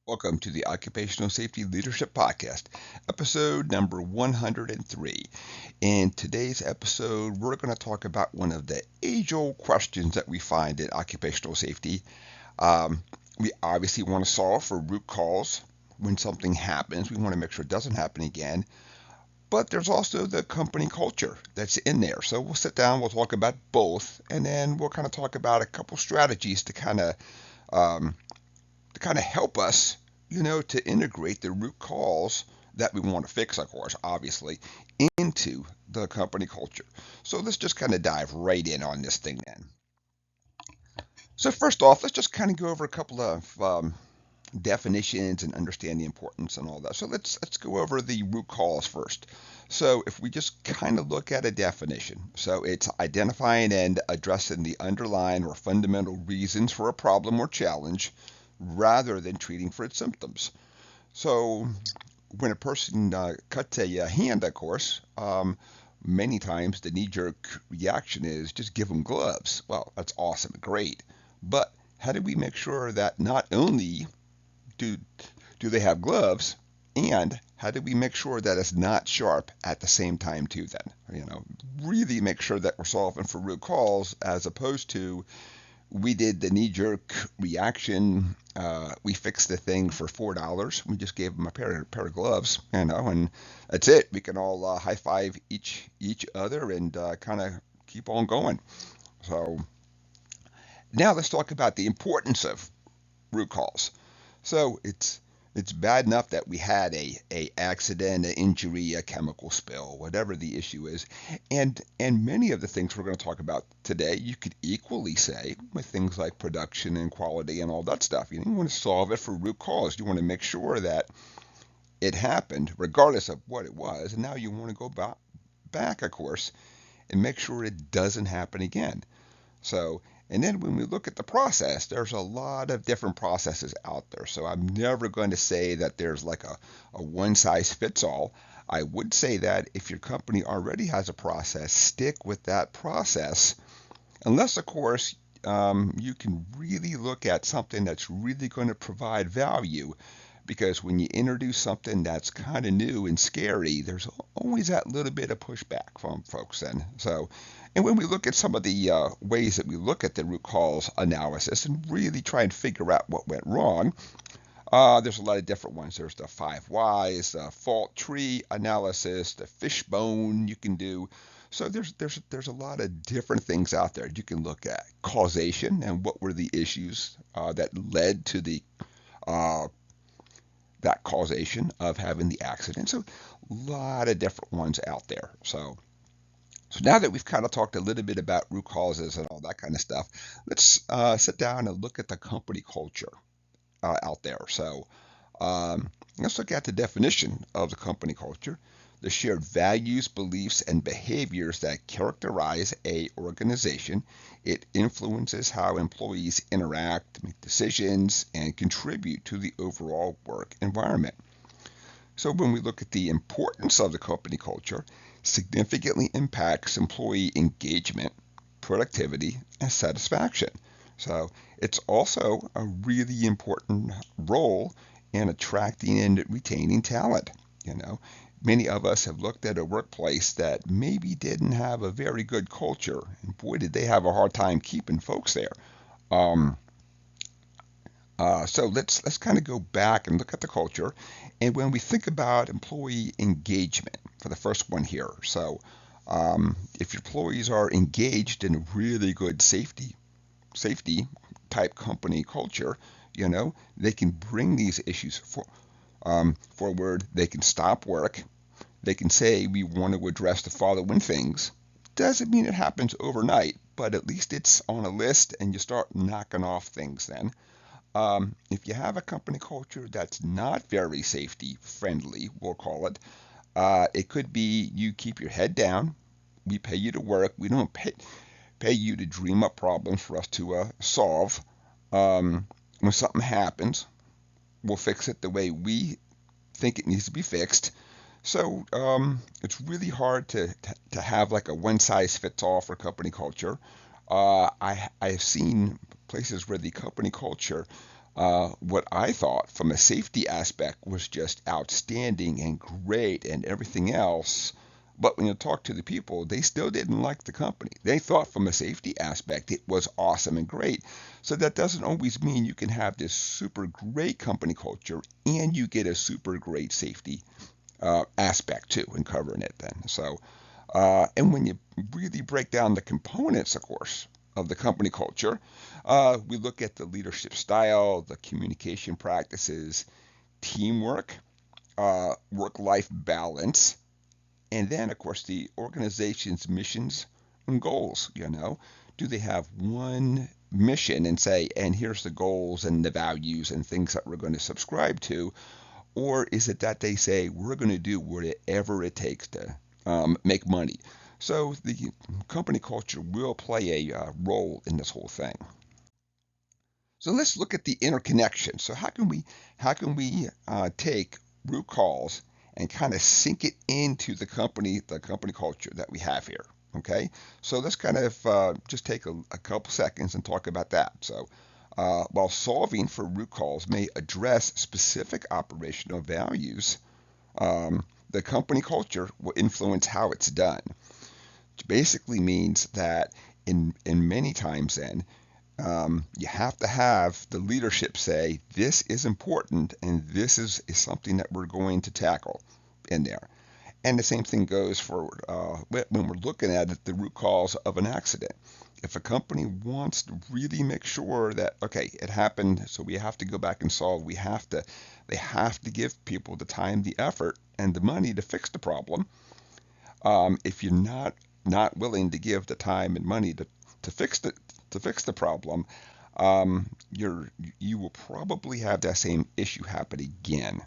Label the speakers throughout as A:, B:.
A: Welcome to the Occupational Safety Leadership Podcast, episode number 103. In today's episode, we're going to talk about one of the age-old questions that we find in occupational safety. Um, we obviously want to solve for root cause when something happens. We want to make sure it doesn't happen again. But there's also the company culture that's in there. So we'll sit down, we'll talk about both, and then we'll kind of talk about a couple strategies um, to kind of help us, to integrate the root cause that we want to fix, of course, obviously, into the company culture. So let's just kind of dive right in on this thing then. So first off, let's just kind of go over a couple of definitions and understand the importance and all that. So let's go over the root cause first. So if we just kind of look at a definition, so it's identifying and addressing the underlying or fundamental reasons for a problem or challenge rather than treating for its symptoms. So when a person cuts a hand, of course, many times the knee-jerk reaction is just give them gloves. Well, that's awesome, great. But how do we make sure that not only do do they have gloves, and how do we make sure that it's not sharp at the same time too? Then really make sure that we're solving for root cause as opposed to we did the knee-jerk reaction. We fixed the thing for $4. We just gave them a pair of gloves, and that's it. We can all high five each other and kind of keep on going. So now let's talk about the importance of root cause. So it's bad enough that we had a accident, an injury, a chemical spill, whatever the issue is, and many of the things we're going to talk about today, you could equally say with things like production and quality and all that stuff. You want to solve it for root cause. You want to make sure that it happened regardless of what it was, and now you want to go back, of course, and make sure it doesn't happen again. So, and then when we look at the process, there's a lot of different processes out there. So I'm never going to say that there's like a one size fits all. I would say that if your company already has a process, stick with that process, unless, of course, you can really look at something that's really going to provide value. Because when you introduce something that's kind of new and scary, there's always that little bit of pushback from folks. And when we look at some of the ways that we look at the root cause analysis and really try and figure out what went wrong, there's a lot of different ones. There's the 5 whys, the fault tree analysis, the fishbone you can do. So there's a lot of different things out there. You can look at causation and what were the issues that led to the uh, that causation of having the accident. So a lot of different ones out there. So now that we've kind of talked a little bit about root causes and all that kind of stuff, let's sit down and look at the company culture out there. So let's look at the definition of the company culture: the shared values, beliefs, and behaviors that characterize a organization. It influences how employees interact, make decisions, and contribute to the overall work environment. So when we look at the importance of the company culture, significantly impacts employee engagement, productivity, and satisfaction. So it's also a really important role in attracting and retaining talent. You know, Many of us have looked at a workplace that maybe didn't have a very good culture, and boy, did they have a hard time keeping folks there. Um, so let's kind of go back and look at the culture. And when we think about employee engagement, for the first one here, so if your employees are engaged in a really good safety type company culture, they can bring these issues forward. They can stop work. They can say we want to address the following things. Doesn't mean it happens overnight, but at least it's on a list and you start knocking off things then. If you have a company culture that's not very safety friendly, we'll call it, it could be you keep your head down. We pay you to work. We don't pay you to dream up problems for us to solve. When something happens, we'll fix it the way we think it needs to be fixed. So it's really hard to have like a one size fits all for company culture. I have seen places where the company culture what I thought from a safety aspect was just outstanding and great and everything else. But when you talk to the people, they still didn't like the company. They thought from a safety aspect it was awesome and great. So that doesn't always mean you can have this super great company culture and you get a super great safety aspect too in covering it then. So, and when you really break down the components, of course, of the company culture, we look at the leadership style, the communication practices, teamwork, work-life balance, and then, of course, the organization's missions and goals. Do they have one mission and say, and here's the goals and the values and things that we're going to subscribe to? Or is it that they say, we're going to do whatever it takes to make money? So the company culture will play a role in this whole thing. So let's look at the interconnection. So how can we take root cause and kind of sink it into the company culture that we have here? Okay, so let's kind of just take a couple seconds and talk about that. So while solving for root cause may address specific operational values, the company culture will influence how it's done. Which basically means that in many times then you have to have the leadership say, this is important and this is something that we're going to tackle in there. And the same thing goes for when we're looking at it, the root cause of an accident. If a company wants to really make sure that, okay, it happened, so we have to go back and solve, they have to give people the time, the effort, and the money to fix the problem. If you're not willing to give the time and money to fix the problem, you will probably have that same issue happen again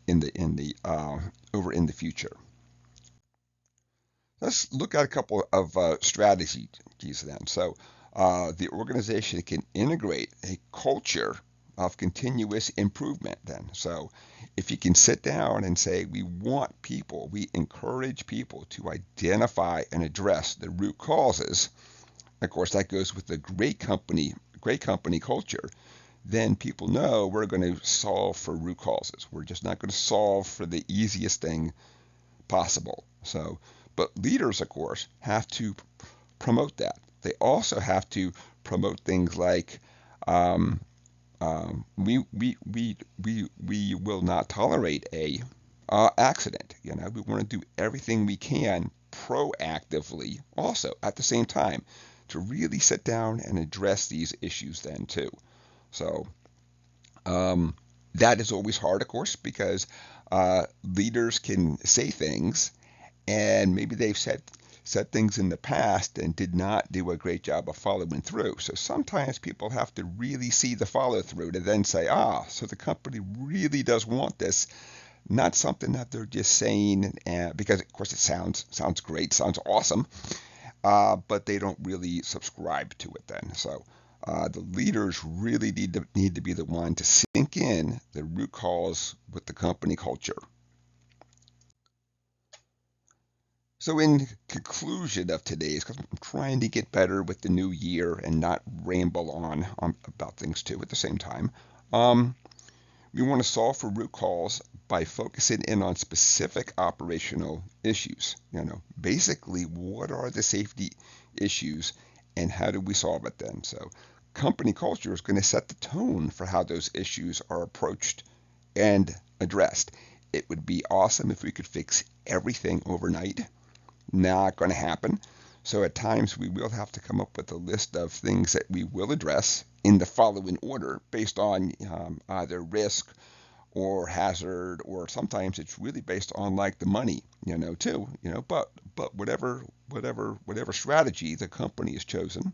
A: in the over in the future. Let's look at a couple of strategies then. So the organization can integrate a culture of continuous improvement then. So if you can sit down and say, we encourage people to identify and address the root causes. Of course, that goes with the great company culture. Then people know we're going to solve for root causes. We're just not going to solve for the easiest thing possible. So, but leaders, of course, have to promote that. They also have to promote things like we will not tolerate a accident. We want to do everything we can proactively, also at the same time, to really sit down and address these issues then too. So that is always hard, of course, because leaders can say things and maybe they've said things in the past and did not do a great job of following through. So sometimes people have to really see the follow through to then say, so the company really does want this, not something that they're just saying because of course it sounds great, sounds awesome, but they don't really subscribe to it then. So the leaders really need to be the one to sink in the root cause with the company culture. So in conclusion of today's, because I'm trying to get better with the new year and not ramble on about things too at the same time, we want to solve for root cause by focusing in on specific operational issues. Basically, what are the safety issues and how do we solve it then? So company culture is going to set the tone for how those issues are approached and addressed. It would be awesome if we could fix everything overnight. Not going to happen. So at times we will have to come up with a list of things that we will address in the following order based on either risk or hazard, or sometimes it's really based on like the money, too, but whatever strategy the company has chosen,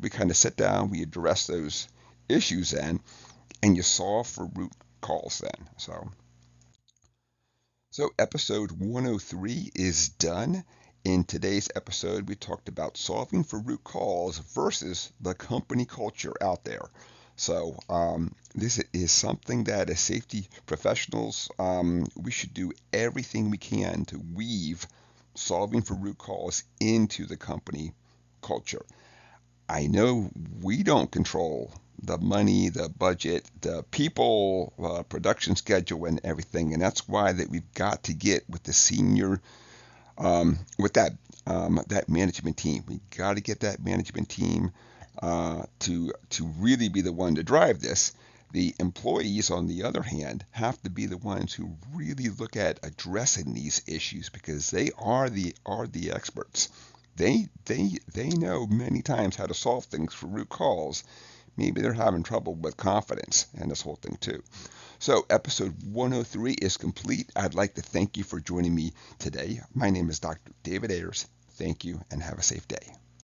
A: we kind of sit down, we address those issues then, and you solve for root cause then. So episode 103 is done. In today's episode, we talked about solving for root cause versus the company culture out there. So this is something that as safety professionals, we should do everything we can to weave solving for root cause into the company culture. I know we don't control the money, the budget, the people, production schedule, and everything. And that's why that we've got to get with the senior, with that management team. We got to get that management team to really be the one to drive this. The employees, on the other hand, have to be the ones who really look at addressing these issues because they are the experts. They know many times how to solve things for root cause. Maybe they're having trouble with confidence and this whole thing too. So episode 103 is complete. I'd like to thank you for joining me today. My name is Dr. David Ayers. Thank you and have a safe day.